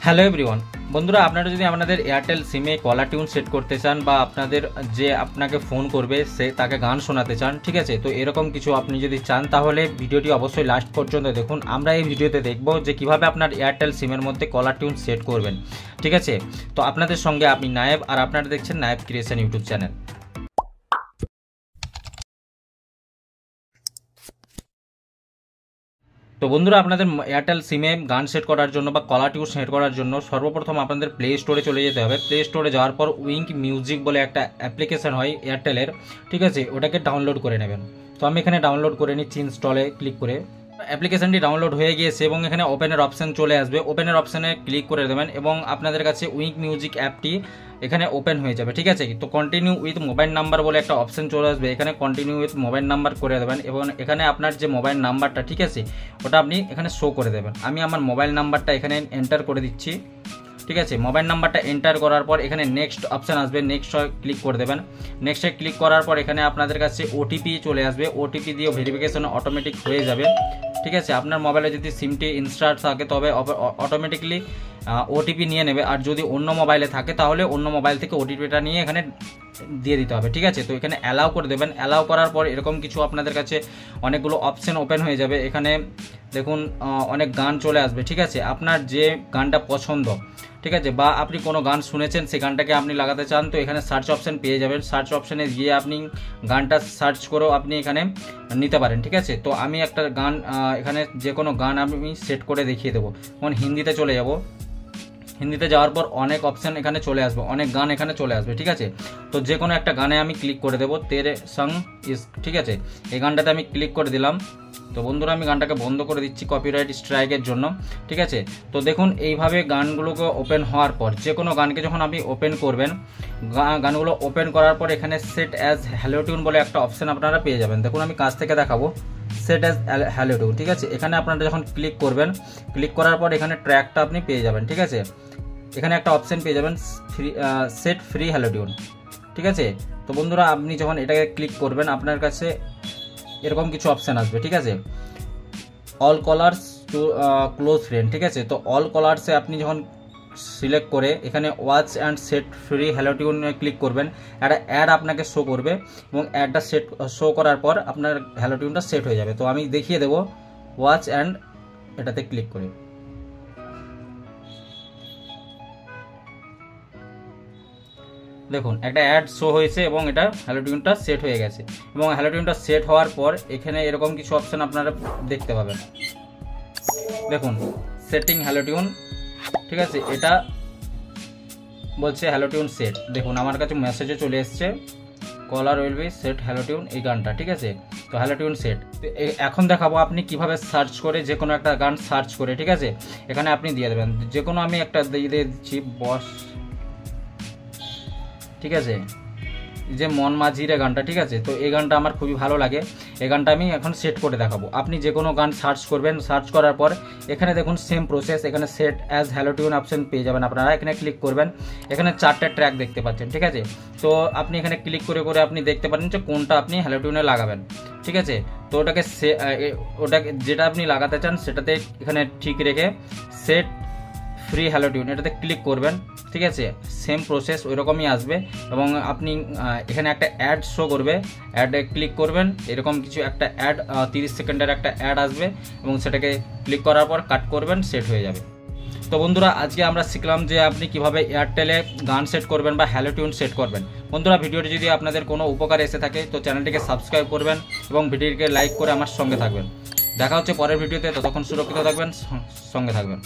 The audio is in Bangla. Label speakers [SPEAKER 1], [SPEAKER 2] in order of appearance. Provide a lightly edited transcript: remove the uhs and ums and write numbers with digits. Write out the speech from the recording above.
[SPEAKER 1] হ্যালো এভরিওয়ান, বন্ধুরা আপনারা যদি আপনাদের এয়ারটেল সিমে কলার টিউন সেট করতে চান বা আপনাদের যে আপনাকে ফোন করবে সে তাকে গান শোনাতে চান, ঠিক আছে। তো এরকম কিছু আপনি যদি চান তাহলে ভিডিওটি অবশ্যই লাস্ট পর্যন্ত দেখুন। আমরা এই ভিডিওতে দেখব যে কিভাবে আপনার এয়ারটেল সিমের মধ্যে কলার টিউন সেট করবেন, ঠিক আছে। তো আপনাদের সঙ্গে আমি নায়েব, আর আপনারা দেখছেন নায়েব ক্রিয়েশন ইউটিউব চ্যানেল। তো বন্ধুরা, আপনাদের এয়ারটেল সিমে গান সেট করার জন্য বা কলার টিউন সেট করার জন্য সর্বপ্রথম আপনাদের প্লে স্টোরে চলে যেতে হবে। প্লে স্টোরে যাওয়ার পর উইঙ্ক মিউজিক বলে একটা অ্যাপ্লিকেশন হয় এয়ারটেলের, ঠিক আছে, ওটাকে ডাউনলোড করে নেবেন। তো আমি এখানে ডাউনলোড করে নিচ্ছি ইনস্টলে ক্লিক করে। অ্যাপ্লিকেশনটি ডাউনলোড হয়ে গিয়েছে এবং এখানে ওপেনের অপশান চলে আসবে। ওপেনের অপশানে ক্লিক করে দেবেন এবং আপনাদের কাছে উইঙ্ক মিউজিক অ্যাপটি এখানে ওপেন হয়ে যাবে, ঠিক আছে। তো কন্টিনিউ উইথ মোবাইল নাম্বার বলে একটা অপশান চলে আসবে, এখানে কন্টিনিউ উইথ মোবাইল নাম্বার করে দেবেন এবং এখানে আপনার যে মোবাইল নাম্বারটা, ঠিক আছে, ওটা আপনি এখানে শো করে দেবেন। আমি আমার মোবাইল নাম্বারটা এখানে এন্টার করে দিচ্ছি, ঠিক আছে। মোবাইল নাম্বারটা এন্টার করার পর এখানে নেক্সট অপশান আসবে, নেক্সট ক্লিক করে দেবেন। নেক্সটে ক্লিক করার পর এখানে আপনাদের কাছে ওটিপি চলে আসবে, ওটিপি দিয়ে ভেরিফিকেশন অটোমেটিক হয়ে যাবে, ঠিক আছে। আপনার মোবাইলে যদি সিমটি ইনস্টল থাকে তবে অটোমেটিকলি ওটিপি নিয়ে নেবে, আর যদি অন্য মোবাইলে থাকে তাহলে অন্য মোবাইল থেকে ওটিপিটা নিয়ে এখানে দিয়ে দিতে হবে, ঠিক আছে। তো এখানে অ্যালাউ করে দেবেন। অ্যালাউ করার পর এরকম কিছু আপনাদের কাছে অনেকগুলো অপশান ওপেন হয়ে যাবে। এখানে দেখুন অনেক গান চলে আসবে, ঠিক আছে। আপনার যে গানটা পছন্দ, ঠিক আছে, বা আপনি কোনো গান শুনেছেন সেই গানটাকে আপনি লাগাতে চান, তো এখানে সার্চ অপশান পেয়ে যাবেন। সার্চ অপশানে গিয়ে আপনি গানটা সার্চ করেও আপনি এখানে নিতে পারেন, ঠিক আছে। তো আমি একটা গান এখানে যে কোনো গান আমি সেট করে দেখিয়ে দেবো। যেমন হিন্দিতে চলে যাব, হিন্দিতে যাওয়ার পর অনেক অপশান এখানে চলে আসবে, অনেক গান এখানে চলে আসবে, ঠিক আছে। তো যে কোনো একটা গানে আমি ক্লিক করে দেবো, তেরে সং ইস, ঠিক আছে। এই গানটাতে আমি ক্লিক করে দিলাম। তো বন্ধুরা, আমি গানটাকে বন্ধ করে দিচ্ছি কপিরাইট স্ট্রাইকের জন্য, ঠিক আছে। তো দেখুন এইভাবে গানগুলোকে ওপেন হওয়ার পর যে কোনো গানকে যখন আপনি ওপেন করবেন, গানগুলো ওপেন করার পর এখানে সেট অ্যাজ হ্যালো টিউন বলে একটা অপশান আপনারা পেয়ে যাবেন। দেখুন আমি কাছ থেকে দেখাবো, সেট অ্যাজ হ্যালো টিউন, ঠিক আছে। এখানে আপনারা যখন ক্লিক করবেন, ক্লিক করার পর এখানে ট্র্যাকটা আপনি পেয়ে যাবেন, ঠিক আছে। এখানে একটা অপশান পেয়ে যাবেন সেট ফ্রি হ্যালো টিউন, ঠিক আছে। তো বন্ধুরা, আপনি যখন এটাকে ক্লিক করবেন আপনার কাছে এরকম কিছু অপশান আসবে, ঠিক আছে। All callers to close friend, ঠিক আছে। তো অল কলার্সে আপনি যখন সিলেক্ট করে এখানে watch and set free hello টিউনে ক্লিক করবেন, একটা অ্যাড আপনাকে শো করবে এবং অ্যাডটা শো করার পর আপনার হ্যালো টিউনটা সেট হয়ে যাবে। তো আমি দেখিয়ে দেবো ওয়াচ অ্যান্ড এটাতে ক্লিক করে। দেখুন একটা অ্যাড শো হয়েছে এবং এটা হ্যালো টিউনটা সেট হয়ে গেছে। এবং হ্যালো টিউনটা সেট হওয়ার পর এখানে এরকম কিছু অপশান আপনারা দেখতে পাবেন। দেখুন সেটিং হ্যালো টিউন, ঠিক আছে, এটা বলছে হ্যালো টিউন সেট। দেখুন আমার কাছে মেসেজে চলে এসছে caller will be set hello টিউন, এই গানটা, ঠিক আছে। তো হ্যালো টিউন সেট। এখন দেখাবো আপনি কিভাবে সার্চ করে যে কোনো একটা গান সার্চ করে, ঠিক আছে, এখানে আপনি দিয়ে দেবেন। যে কোনো আমি একটা দিয়ে দিচ্ছি বস, ঠিক আছে, যে মন মাঝিরে গানটা, ঠিক আছে। তো এই গানটা আমার খুবই ভালো লাগে, এই গানটা আমি এখন সেট করে দেখাবো। আপনি যে কোনো গান সার্চ করবেন, সার্চ করার পর এখানে দেখুন সেম প্রসেস, এখানে set as hello tune option পেয়ে যাবেন আপনারা। এখানে ক্লিক করবেন, এখানে 4টা ট্র্যাক দেখতে পাচ্ছেন, ঠিক আছে। তো আপনি এখানে ক্লিক করে করে আপনি দেখতে পারেন যে কোনটা আপনি হ্যালো টিউনে লাগাবেন, ঠিক আছে। তো ওটাকে যেটা আপনি লাগাতে চান সেটাতে এখানে ঠিক রেখে সেট ফ্রি হ্যালো টিউন এটাতে ক্লিক করবেন, ঠিক আছে। সেম প্রসেস ওই রকমই আসবে এবং আপনি এখানে একটা অ্যাড শো করবে, অ্যাডে ক্লিক করবেন, এরকম কিছু একটা অ্যাড 30 সেকেন্ডের একটা অ্যাড আসবে এবং সেটাকে ক্লিক করার পর কাট করবেন, সেট হয়ে যাবে। তো বন্ধুরা, আজকে আমরা শিখলাম যে আপনি কিভাবে এয়ারটেলে গান সেট করবেন বা হ্যালো টিউন সেট করবেন। বন্ধুরা, ভিডিওটি যদি আপনাদের কোনো উপকার এসে থাকে তো চ্যানেলটিকে সাবস্ক্রাইব করবেন এবং ভিডিওটিকে লাইক করে আমার সঙ্গে থাকবেন। দেখা হচ্ছে পরের ভিডিওতে, ততক্ষণ সুরক্ষিত থাকবেন, সঙ্গে থাকবেন।